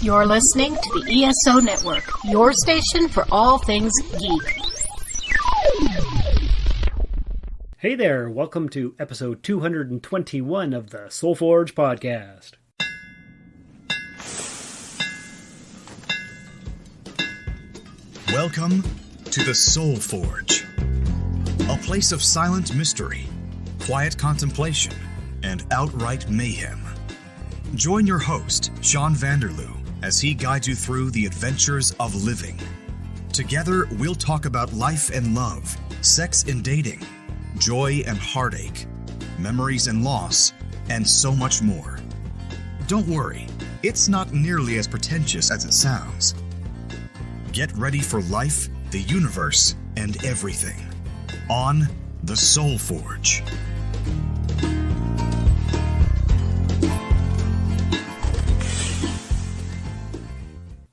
You're listening to the ESO Network, your station for all things geek. Hey there, welcome to episode 221 of the Soulforge podcast. Welcome to the Soulforge, a place of silent mystery, quiet contemplation, and outright mayhem. Join your host, Shawn as he guides you through the adventures of living. Together, we'll talk about life and love, sex and dating, joy and heartache, memories and loss, and so much more. Don't worry, it's not nearly as pretentious as it sounds. Get ready for life, the universe, and everything on the Soulforge.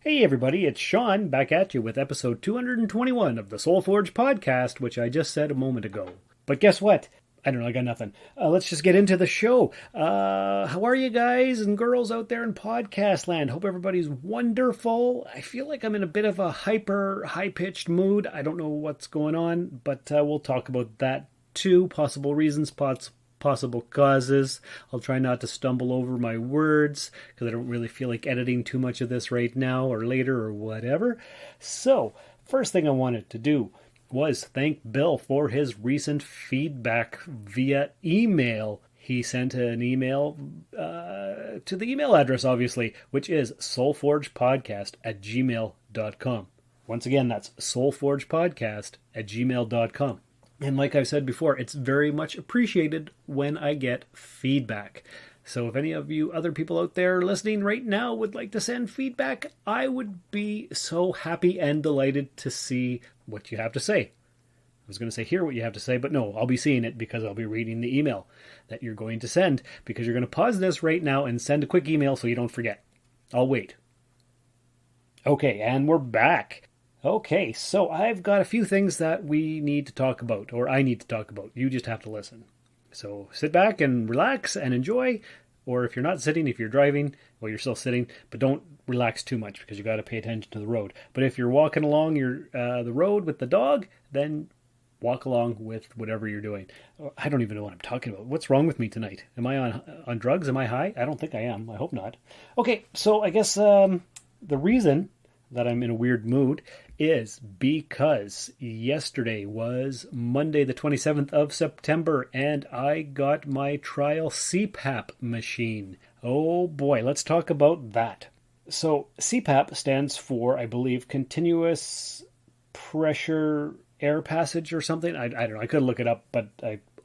Hey everybody, it's Shawn back at you with episode 221 of the Soulforge podcast, which I just said a moment ago. But guess what? I don't know, I got nothing. Let's just get into the show. How are you guys and girls out there in podcast land? Hope everybody's wonderful. I feel like I'm in a bit of a hyper high-pitched mood. I don't know what's going on, but we'll talk about that too. Possible reasons, possible causes. I'll try not to stumble over my words because I don't really feel like editing too much of this right now or later or whatever. So, first thing I wanted to do was thank Bill for his recent feedback via email. He sent an email to the email address, obviously, which is soulforgepodcast@gmail.com. Once again, that's soulforgepodcast@gmail.com. And like I've said before, it's very much appreciated when I get feedback. So if any of you other people out there listening right now would like to send feedback, I would be so happy and delighted to see what you have to say. I was going to say hear what you have to say, but no, I'll be seeing it because I'll be reading the email that you're going to send, because you're going to pause this right now and send a quick email so you don't forget. I'll wait. Okay, and we're back. Okay, so I've got a few things that we need to talk about, or I need to talk about. You just have to listen. So sit back and relax and enjoy, or if you're not sitting, if you're driving, well, you're still sitting, but don't relax too much because you got to pay attention to the road. But if you're walking along the road with the dog, then walk along with whatever you're doing. I don't even know what I'm talking about. What's wrong with me tonight? Am I on drugs? Am I high? I don't think I am. I hope not. Okay, so I guess the reason that I'm in a weird mood is because yesterday was Monday the 27th of September and I got my trial CPAP machine. Oh boy, let's talk about that. So CPAP stands for, I believe, continuous pressure air passage or something. I don't know, I could look it up, but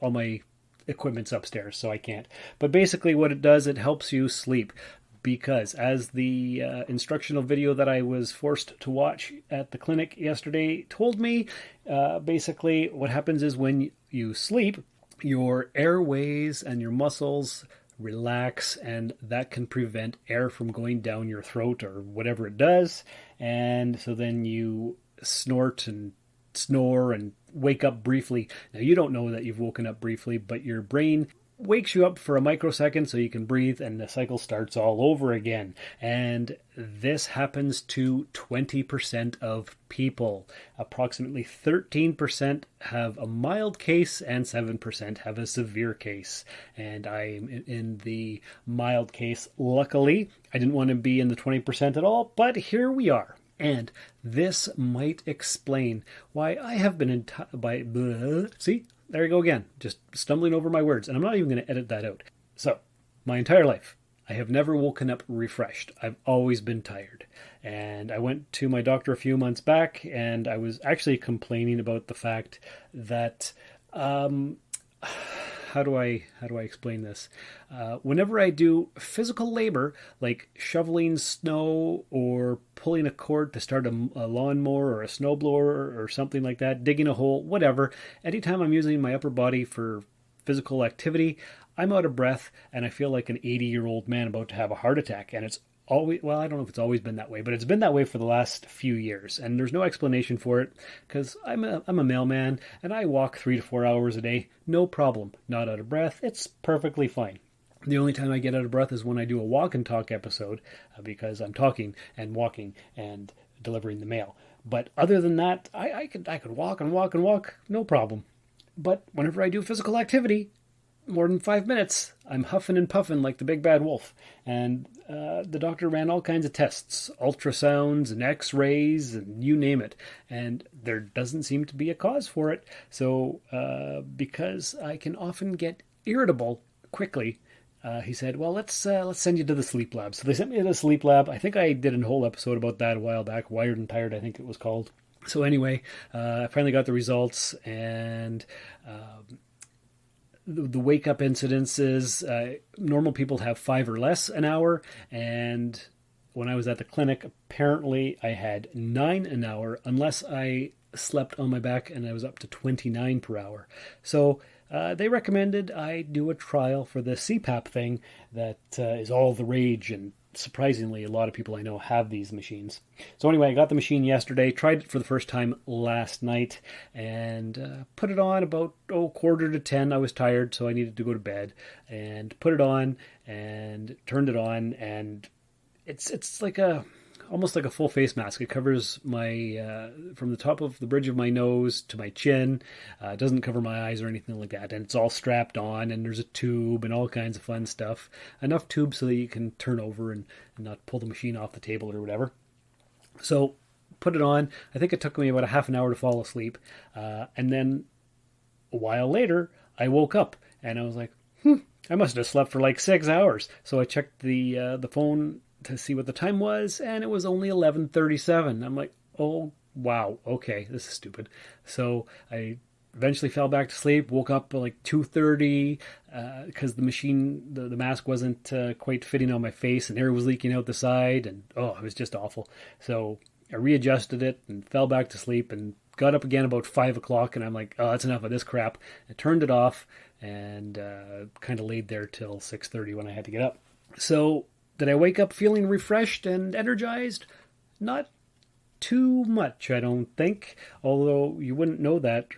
all my equipment's upstairs so I can't. But basically what it does, it helps you sleep. Because as the instructional video that I was forced to watch at the clinic yesterday told me, basically what happens is when you sleep, your airways and your muscles relax, and that can prevent air from going down your throat or whatever it does. And so then you snort and snore and wake up briefly. Now you don't know that you've woken up briefly, but your brain wakes you up for a microsecond so you can breathe and the cycle starts all over again. And this happens to 20% of people. Approximately 13% have a mild case and 7% have a severe case. And I'm in the mild case, luckily. I didn't want to be in the 20% at all, but here we are. And this might explain why I have been See? There you go again, just stumbling over my words, and I'm not even going to edit that out. So, my entire life, I have never woken up refreshed. I've always been tired. And I went to my doctor a few months back, and I was actually complaining about the fact that, how do I explain this? Whenever I do physical labor, like shoveling snow or pulling a cord to start a lawnmower or a snowblower or something like that, digging a hole, whatever, anytime I'm using my upper body for physical activity, I'm out of breath and I feel like an 80-year-old man about to have a heart attack. And it's always, well, I don't know if it's always been that way, but it's been that way for the last few years. And there's no explanation for it because I'm a mailman and I walk 3 to 4 hours a day. No problem. Not out of breath. It's perfectly fine. The only time I get out of breath is when I do a walk and talk episode because I'm talking and walking and delivering the mail. But other than that, I could walk and walk and walk, no problem. But whenever I do physical activity, more than 5 minutes, I'm huffing and puffing like the big bad wolf. And the doctor ran all kinds of tests, ultrasounds and x-rays and you name it. And there doesn't seem to be a cause for it. So because I can often get irritable quickly, he said, well, let's send you to the sleep lab. So they sent me to the sleep lab. I think I did a whole episode about that a while back, Wired and Tired, I think it was called. So anyway, I finally got the results, and the wake-up incidences, normal people have 5 or less an hour, and when I was at the clinic, apparently I had 9 an hour, unless I slept on my back, and I was up to 29 per hour. So they recommended I do a trial for the CPAP thing that is all the rage, and surprisingly, a lot of people I know have these machines. So anyway, I got the machine yesterday, tried it for the first time last night, and put it on about 9:45. I was tired, so I needed to go to bed, and put it on and turned it on, and it's like almost like a full face mask. It covers my from the top of the bridge of my nose to my chin. It doesn't cover my eyes or anything like that. And it's all strapped on, and there's a tube and all kinds of fun stuff. Enough tube so that you can turn over and not pull the machine off the table or whatever. So put it on. I think it took me about a half an hour to fall asleep. And then a while later, I woke up and I was like, I must have slept for like 6 hours. So I checked the phone to see what the time was, and it was only 11:37. I'm like, oh, wow, okay, this is stupid. So I eventually fell back to sleep, woke up at like 2:30 because the machine, the mask wasn't quite fitting on my face, and air was leaking out the side, and it was just awful. So I readjusted it and fell back to sleep and got up again about 5 o'clock, and I'm like, that's enough of this crap. I turned it off and kind of laid there till 6:30 when I had to get up. So did I wake up feeling refreshed and energized? Not too much, I don't think. Although you wouldn't know that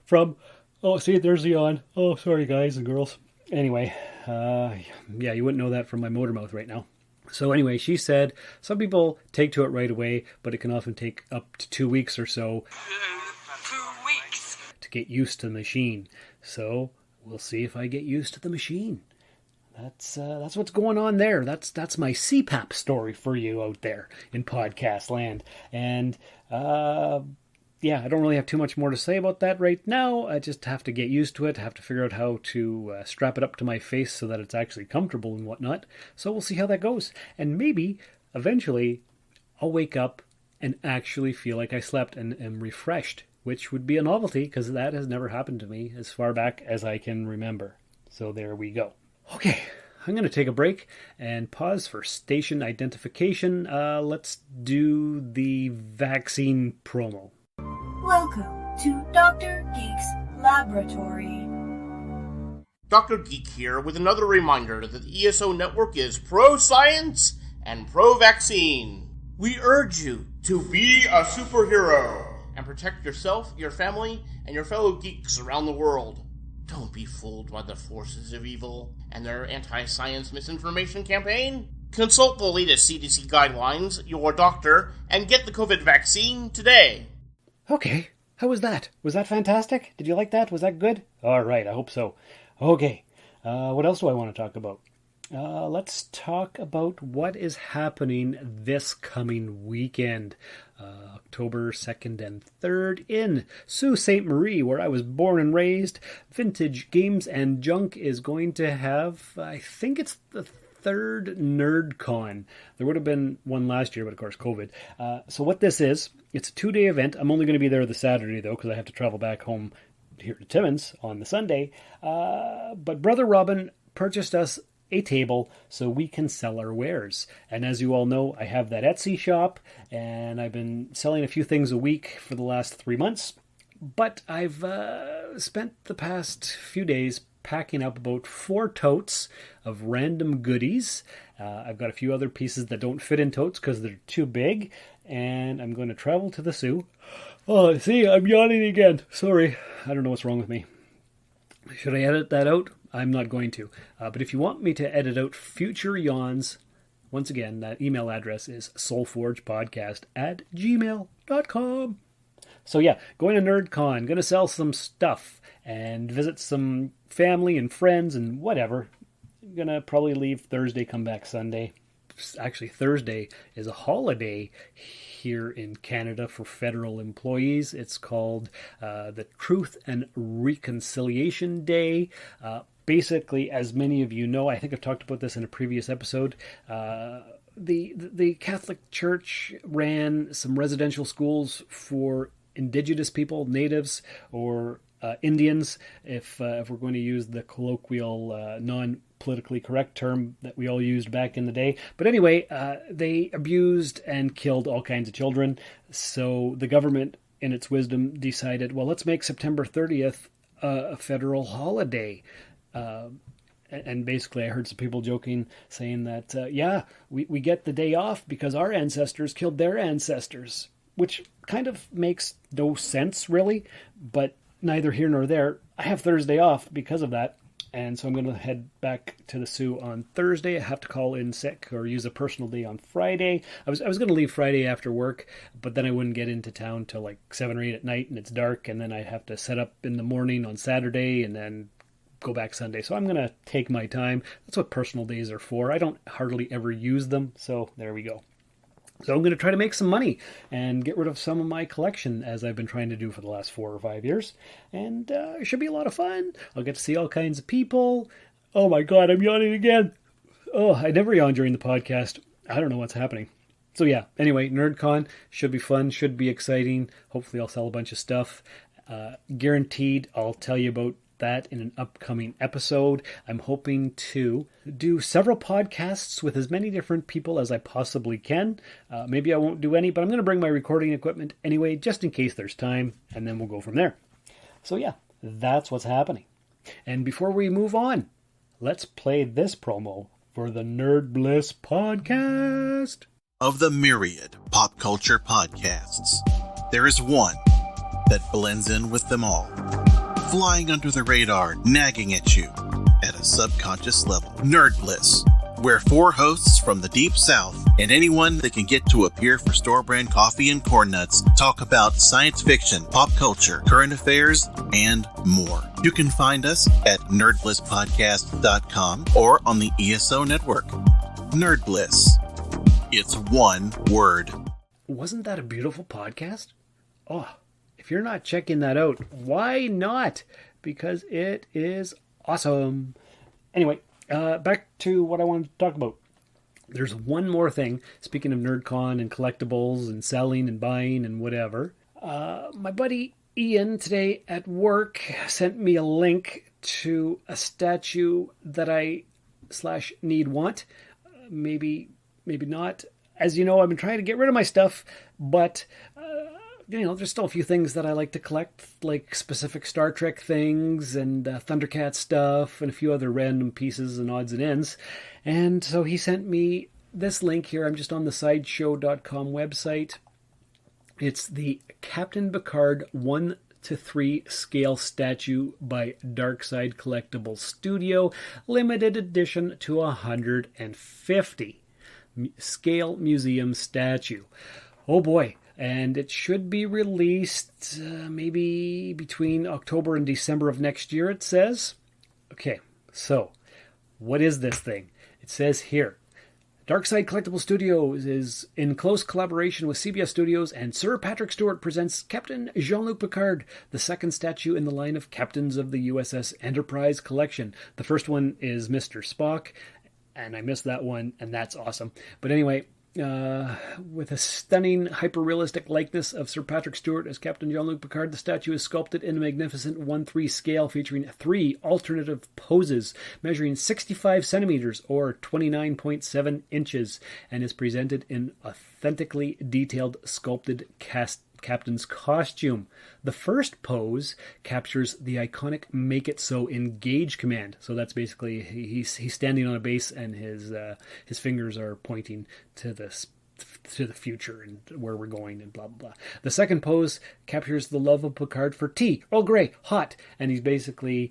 from... Oh, see, there's the yawn. Oh, sorry, guys and girls. Anyway, you wouldn't know that from my motor mouth right now. So anyway, she said some people take to it right away, but it can often take up to 2 weeks or so 2 weeks to get used to the machine. So we'll see if I get used to the machine. That's what's going on there. That's my CPAP story for you out there in podcast land. And I don't really have too much more to say about that right now. I just have to get used to it. I have to figure out how to strap it up to my face so that it's actually comfortable and whatnot. So we'll see how that goes. And maybe eventually I'll wake up and actually feel like I slept and am refreshed, which would be a novelty because that has never happened to me as far back as I can remember. So there we go. Okay, I'm going to take a break and pause for station identification. Let's do the vaccine promo. Welcome to Dr. Geek's Laboratory. Dr. Geek here with another reminder that the ESO Network is pro-science and pro-vaccine. We urge you to be a superhero and protect yourself, your family, and your fellow geeks around the world. Don't be fooled by the forces of evil and their anti-science misinformation campaign. Consult the latest CDC guidelines, your doctor, and get the COVID vaccine today. Okay, how was that? Was that fantastic? Did you like that? Was that good? All right, I hope so. Okay, what else do I want to talk about? Let's talk about what is happening this coming weekend. October 2nd and 3rd in Sault Ste. Marie, where I was born and raised. Vintage Games and Junk is going to have, I think it's the 3rd NerdCon. There would have been one last year, but of course COVID. So what this is, it's a 2-day event. I'm only going to be there the Saturday though, because I have to travel back home here to Timmins on the Sunday. But Brother Robin purchased us a table so we can sell our wares. And as you all know, I have that Etsy shop, and I've been selling a few things a week for the last 3 months. But I've spent the past few days packing up about 4 totes of random goodies. I've got a few other pieces that don't fit in totes because they're too big, and I'm going to travel to the Sioux. Oh, see, I'm yawning again. Sorry, I don't know what's wrong with me. Should I edit that out? I'm not going to. But if you want me to edit out future yawns, once again, that email address is soulforgepodcast@gmail.com. So yeah, going to NerdCon, going to sell some stuff and visit some family and friends and whatever. I'm going to probably leave Thursday, come back Sunday. Actually, Thursday is a holiday here in Canada for federal employees. It's called the Truth and Reconciliation Day. Basically, as many of you know, I think I've talked about this in a previous episode, the Catholic Church ran some residential schools for Indigenous people, natives, or Indians, if we're going to use the colloquial, non-politically correct term that we all used back in the day. But anyway, they abused and killed all kinds of children. So the government, in its wisdom, decided, well, let's make September 30th a federal holiday. And basically I heard some people joking, saying that, we get the day off because our ancestors killed their ancestors, which kind of makes no sense, really, but neither here nor there. I have Thursday off because of that, and so I'm going to head back to the Sioux on Thursday. I have to call in sick or use a personal day on Friday. I was going to leave Friday after work, but then I wouldn't get into town till like 7 or 8 at night, and it's dark, and then I have to set up in the morning on Saturday, and then go back Sunday. So I'm going to take my time. That's what personal days are for. I don't hardly ever use them, so there we go. So I'm going to try to make some money and get rid of some of my collection, as I've been trying to do for the last 4 or 5 years. And it should be a lot of fun. I'll get to see all kinds of people. Oh my God, I'm yawning again. Oh, I never yawn during the podcast. I don't know what's happening. So yeah, anyway, NerdCon should be fun, should be exciting. Hopefully I'll sell a bunch of stuff. Guaranteed I'll tell you about that in an upcoming episode. I'm hoping to do several podcasts with as many different people as I possibly can. Maybe I won't do any, but I'm going to bring my recording equipment anyway, just in case there's time, and then we'll go from there. So yeah, that's what's happening. And before we move on, let's play this promo for the Nerd Bliss podcast. Of the myriad pop culture podcasts, there is one that blends in with them all, flying under the radar, nagging at you at a subconscious level. Nerd Bliss, where 4 hosts from the Deep South and anyone that can get to appear for store-brand coffee and corn nuts talk about science fiction, pop culture, current affairs, and more. You can find us at nerdblisspodcast.com or on the ESO network. Nerd Bliss. It's one word. Wasn't that a beautiful podcast? Oh, if you're not checking that out, why not? Because it is awesome. Anyway, back to what I wanted to talk about. There's one more thing. Speaking of NerdCon and collectibles and selling and buying and whatever. My buddy Ian today at work sent me a link to a statue that I /want. Maybe not. As you know, I've been trying to get rid of my stuff, but there's still a few things that I like to collect, like specific Star Trek things and Thundercat stuff and a few other random pieces and odds and ends. And so he sent me this link here. I'm just on the sideshow.com website. It's the Captain Picard 1:3 scale statue by Darkside Collectibles Studio, limited edition to 150 scale museum statue. Oh boy. And it should be released maybe between October and December of next year, it says. Okay, so what is this thing? It says here, Darkside Collectible Studios is in close collaboration with CBS Studios, and Sir Patrick Stewart presents Captain Jean-Luc Picard, the second statue in the line of captains of the USS Enterprise collection. The first one is Mr. Spock, and I missed that one, and that's awesome. But anyway, with a stunning hyper-realistic likeness of Sir Patrick Stewart as Captain Jean-Luc Picard, the statue is sculpted in a magnificent 1:3 scale featuring 3 alternative poses measuring 65 centimeters or 29.7 inches and is presented in authentically detailed sculpted captain's costume. The first pose captures the iconic "Make It So" engage command. So that's basically he's standing on a base and his fingers are pointing to the future and where we're going and blah blah blah. The second pose captures the love of Picard for tea, Earl Grey, hot, and he's basically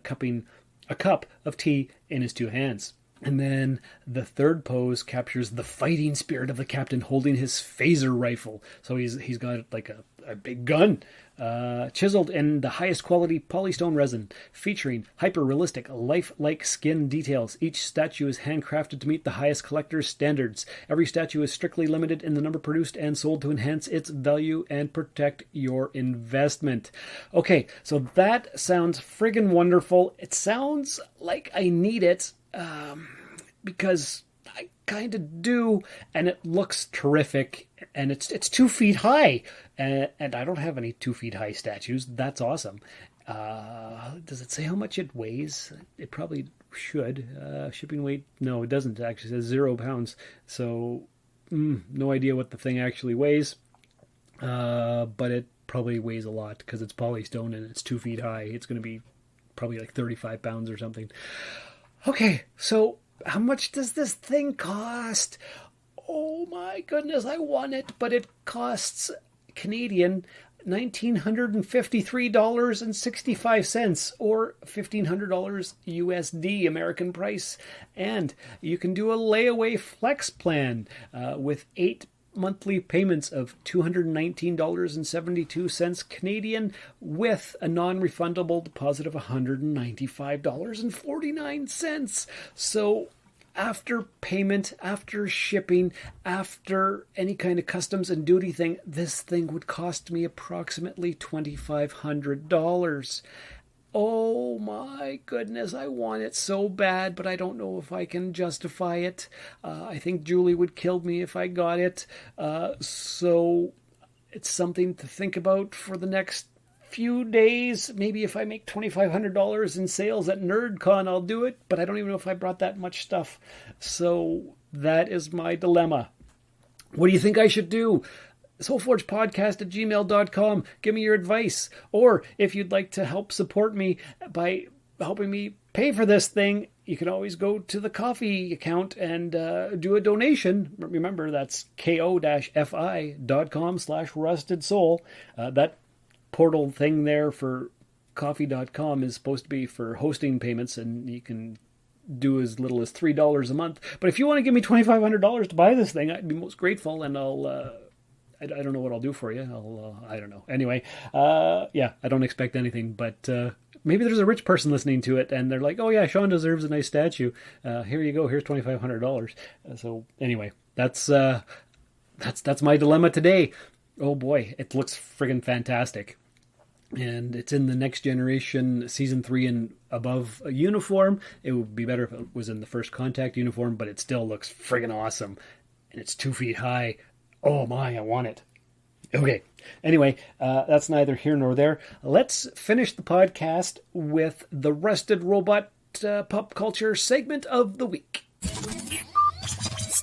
cupping a cup of tea in his two hands. And then the third pose captures the fighting spirit of the captain holding his phaser rifle. So he's got like a big gun, chiseled in the highest quality polystone resin, featuring hyper-realistic, lifelike skin details. Each statue is handcrafted to meet the highest collector's standards. Every statue is strictly limited in the number produced and sold to enhance its value and protect your investment. Okay, so that sounds friggin' wonderful. It sounds like I need it. Because I kind of do, and it looks terrific, and it's 2 feet high, and I don't have any 2 feet high statues. That's awesome. Does it say how much it weighs? It probably should. Shipping weight? No, it doesn't. It actually says 0 pounds. So, no idea what the thing actually weighs, but it probably weighs a lot because it's polystone and it's 2 feet high. It's going to be probably like 35 pounds or something. Okay, so how much does this thing cost? Oh my goodness, I want it, but it costs Canadian $1,953.65 or $1,500 USD American price. And you can do a layaway flex plan with 8 monthly payments of $219.72 Canadian with a non-refundable deposit of $195.49. So after payment, after shipping, after any kind of customs and duty thing, this thing would cost me approximately $2,500. Oh my goodness, I want it so bad, but I don't know if I can justify it. I think Julie would kill me if I got it. So it's something to think about for the next few days. Maybe if I make $2,500 in sales at NerdCon, I'll do it, but I don't even know if I brought that much stuff. So that is my dilemma. What do you think I should do? soulforgepodcast@gmail.com. Give me your advice. Or if you'd like to help support me by helping me pay for this thing, you can always go to the coffee account and do a donation. Remember, that's ko-fi.com/rustedsoul. That portal thing there for coffee.com is supposed to be for hosting payments, and you can do as little as $3 a month. But if you want to give me $2,500 to buy this thing, I'd be most grateful, and I'll... I don't know what I'll do for you. I don't know. Anyway, yeah, I don't expect anything, but maybe there's a rich person listening to it, and they're like, oh yeah, Shawn deserves a nice statue. Here you go. Here's $2,500. So anyway, that's my dilemma today. Oh boy, it looks friggin' fantastic. And it's in the Next Generation Season 3 and above uniform. It would be better if it was in the First Contact uniform, but it still looks friggin' awesome. And it's 2 feet high. Oh my, I want it. Okay. Anyway, that's neither here nor there. Let's finish the podcast with the Rusted Robot pop culture segment of the week.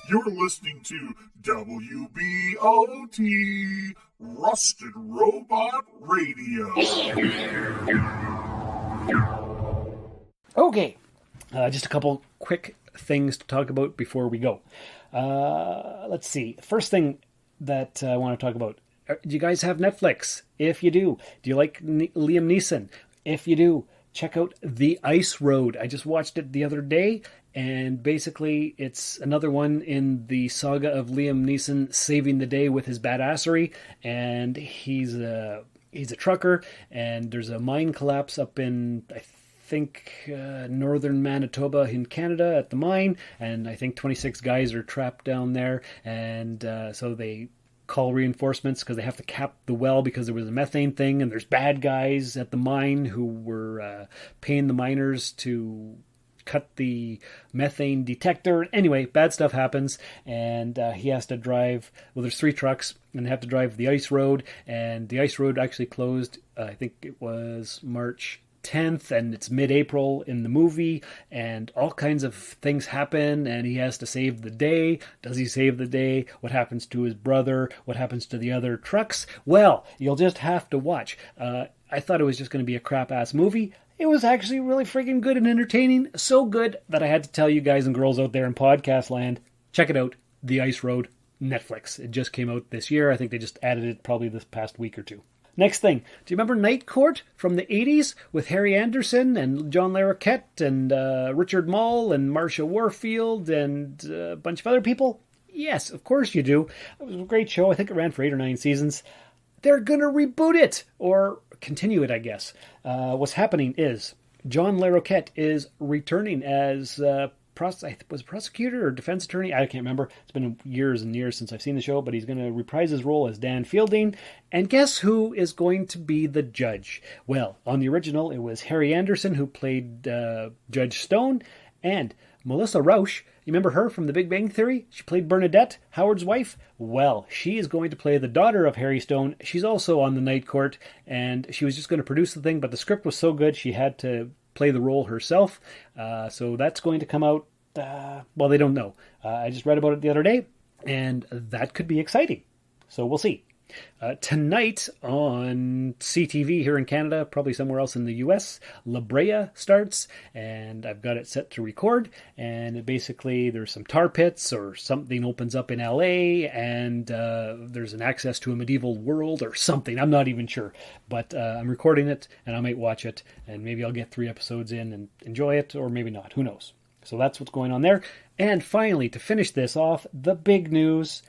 You're listening to WBOT Rusted Robot Radio. Okay. Just a couple quick things to talk about before we go. Let's see. First thing that I want to talk about. Do you guys have Netflix? If you do you like Liam Neeson? If you do, check out The Ice Road. I just watched it the other day, and basically it's another one in the saga of Liam Neeson saving the day with his badassery. And he's a trucker, and there's a mine collapse up in, I think northern Manitoba in Canada at the mine, and I think 26 guys are trapped down there, and so they call reinforcements because they have to cap the well because there was a methane thing, and there's bad guys at the mine who were paying the miners to cut the methane detector. Anyway, bad stuff happens, and he has to drive, well, there's 3 trucks, and they have to drive the ice road, and the ice road actually closed, I think it was March 10th, and it's mid-April in the movie, and all kinds of things happen, and he has to save the day. Does he save the day? What happens to his brother? What happens to the other trucks? Well, you'll just have to watch. I thought it was just going to be a crap-ass movie. It was actually really freaking good and entertaining. So good that I had to tell you guys and girls out there in podcast land, check it out, The Ice Road, Netflix. It just came out this year. I think they just added it probably this past week or two. Next thing, do you remember Night Court from the 80s with Harry Anderson and John Larroquette and Richard Moll and Marsha Warfield and a bunch of other people? Yes, of course you do. It was a great show. I think it ran for 8 or 9 seasons. They're going to reboot it, or continue it, I guess. What's happening is John Larroquette is returning as prosecutor or defense attorney. I can't remember. It's been years and years since I've seen the show, but he's going to reprise his role as Dan Fielding. And guess who is going to be the judge? Well, on the original, it was Harry Anderson who played Judge Stone, and Melissa Rauch. You remember her from The Big Bang Theory? She played Bernadette, Howard's wife. Well, she is going to play the daughter of Harry Stone. She's also on the Night Court, and she was just going to produce the thing, but the script was so good she had to play the role herself. So that's going to come out, well, they don't know. I just read about it the other day, and that could be exciting. So we'll see. Tonight on CTV here in Canada, probably somewhere else in the US, La Brea starts, and I've got it set to record, and basically there's some tar pits or something opens up in LA, and there's an access to a medieval world or something. I'm not even sure, but I'm recording it, and I might watch it, and maybe I'll get 3 episodes in and enjoy it, or maybe not. Who knows? So that's what's going on there. And finally, to finish this off, the big news: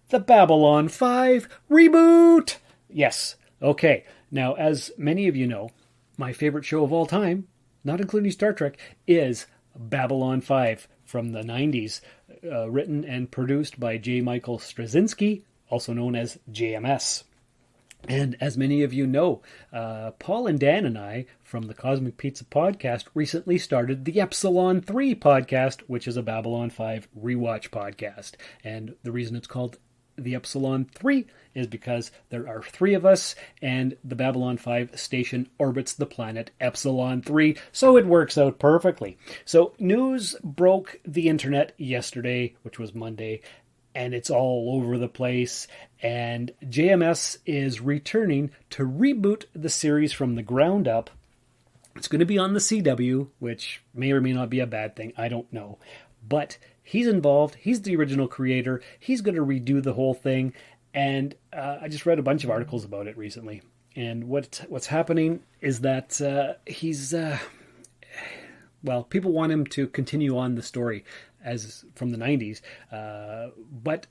the Babylon 5 reboot! Yes. Okay. Now, as many of you know, my favorite show of all time, not including Star Trek, is Babylon 5 from the 90s, written and produced by J. Michael Straczynski, also known as JMS. And as many of you know, Paul and Dan and I from the Cosmic Pizza podcast recently started the Epsilon 3 podcast, which is a Babylon 5 rewatch podcast. And the reason it's called the Epsilon 3 is because there are 3 of us, and the Babylon 5 station orbits the planet Epsilon 3, so it works out perfectly. So news broke the internet yesterday, which was Monday, and it's all over the place, and JMS is returning to reboot the series from the ground up. It's going to be on the CW, which may or may not be a bad thing, I don't know. But he's involved. He's the original creator. He's going to redo the whole thing. And I just read a bunch of articles about it recently. And what's happening is that he's... well, people want him to continue on the story as from the 90s. But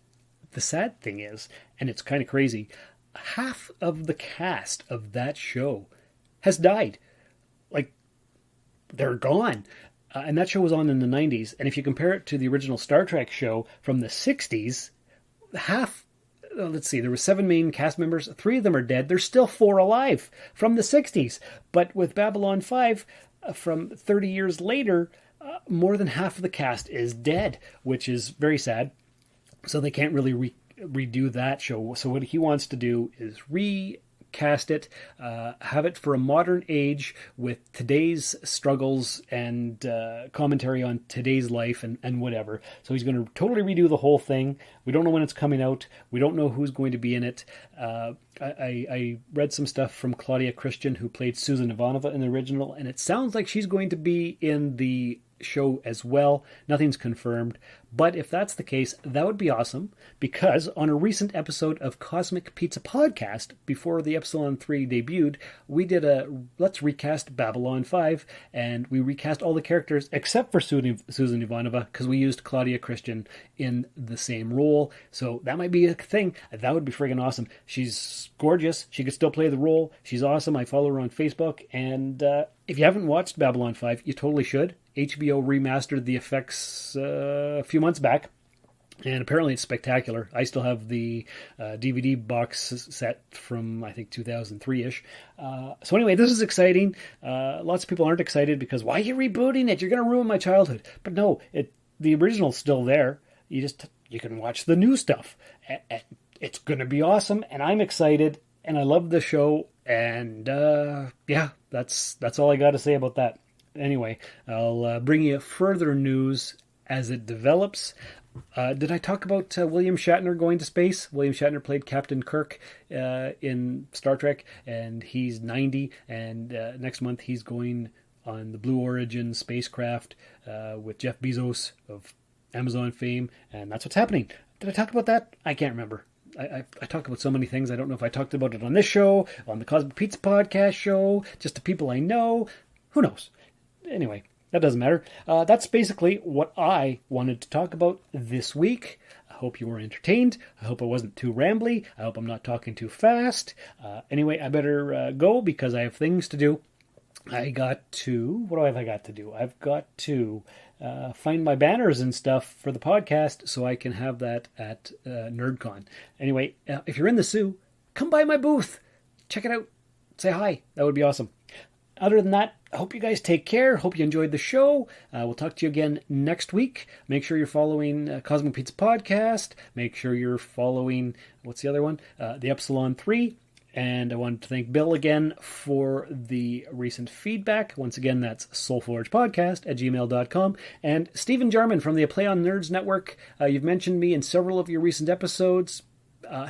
the sad thing is, and it's kind of crazy, half of the cast of that show has died. Like, they're gone. And that show was on in the 90s. And if you compare it to the original Star Trek show from the 60s, there were 7 main cast members. 3 of them are dead. There's still 4 alive from the 60s. But with Babylon 5, from 30 years later, more than half of the cast is dead, which is very sad. So they can't really redo that show. So what he wants to do is recast it, have it for a modern age with today's struggles and commentary on today's life and whatever. So he's going to totally redo the whole thing. We don't know when it's coming out. We don't know who's going to be in it. I read some stuff from Claudia Christian, who played Susan Ivanova in the original, and it sounds like she's going to be in the show as well. Nothing's confirmed, but if that's the case, that would be awesome, because on a recent episode of Cosmic Pizza Podcast, before the Epsilon 3 debuted, we did a let's recast Babylon 5, and we recast all the characters except for Susan Ivanova, because we used Claudia Christian in the same role. So that might be a thing. That would be friggin' awesome. She's gorgeous. She could still play the role. She's awesome. I follow her on Facebook, and if you haven't watched Babylon 5, you totally should. HBO remastered the effects a few months back, and apparently it's spectacular. I still have the DVD box set from, I think, 2003-ish. So anyway, this is exciting. Lots of people aren't excited because, why are you rebooting it? You're going to ruin my childhood. But no, the original's still there. You can watch the new stuff. It's going to be awesome, and I'm excited, and I love the show, and yeah, that's all I got to say about that. Anyway, I'll bring you further news as it develops. Did I talk about William Shatner going to space? William Shatner played Captain Kirk in Star Trek, and he's 90, and next month he's going on the Blue Origin spacecraft with Jeff Bezos of Amazon fame, and that's what's happening. Did I talk about that? I can't remember. I talk about so many things. I don't know if I talked about it on this show, on the Cosmic Pizza podcast show, just to people I know. Who knows? Anyway, that doesn't matter. That's basically what I wanted to talk about this week. I hope you were entertained. I hope I wasn't too rambly. I hope I'm not talking too fast. Anyway, I better go because I have things to do. What have I got to do? I've got to find my banners and stuff for the podcast so I can have that at NerdCon. Anyway, if you're in the Sioux, come by my booth. Check it out. Say hi. That would be awesome. Other than that, I hope you guys take care. Hope you enjoyed the show. We'll talk to you again next week. Make sure you're following Cosmic Pizza Podcast. Make sure you're following, what's the other one? The Epsilon 3. And I wanted to thank Bill again for the recent feedback. Once again, that's soulforgepodcast@gmail.com. And Stephen Jarman from the Play on Nerds Network. You've mentioned me in several of your recent episodes.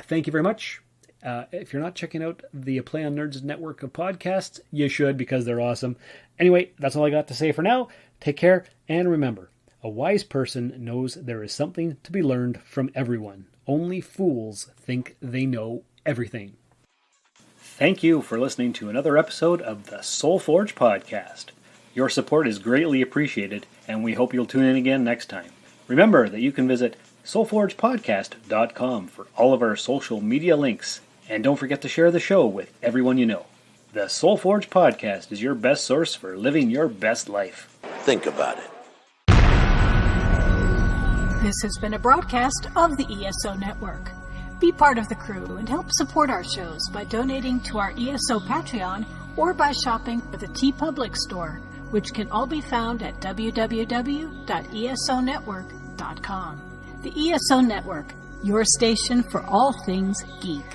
Thank you very much. If you're not checking out the Play on Nerds network of podcasts, you should because they're awesome. Anyway, that's all I got to say for now. Take care, and remember, a wise person knows there is something to be learned from everyone. Only fools think they know everything. Thank you for listening to another episode of the Soul Forge Podcast. Your support is greatly appreciated, and we hope you'll tune in again next time. Remember that you can visit soulforgepodcast.com for all of our social media links. And don't forget to share the show with everyone you know. The Soul Forge Podcast is your best source for living your best life. Think about it. This has been a broadcast of the ESO Network. Be part of the crew and help support our shows by donating to our ESO Patreon or by shopping at the TeePublic store, which can all be found at www.esonetwork.com. The ESO Network, your station for all things geek.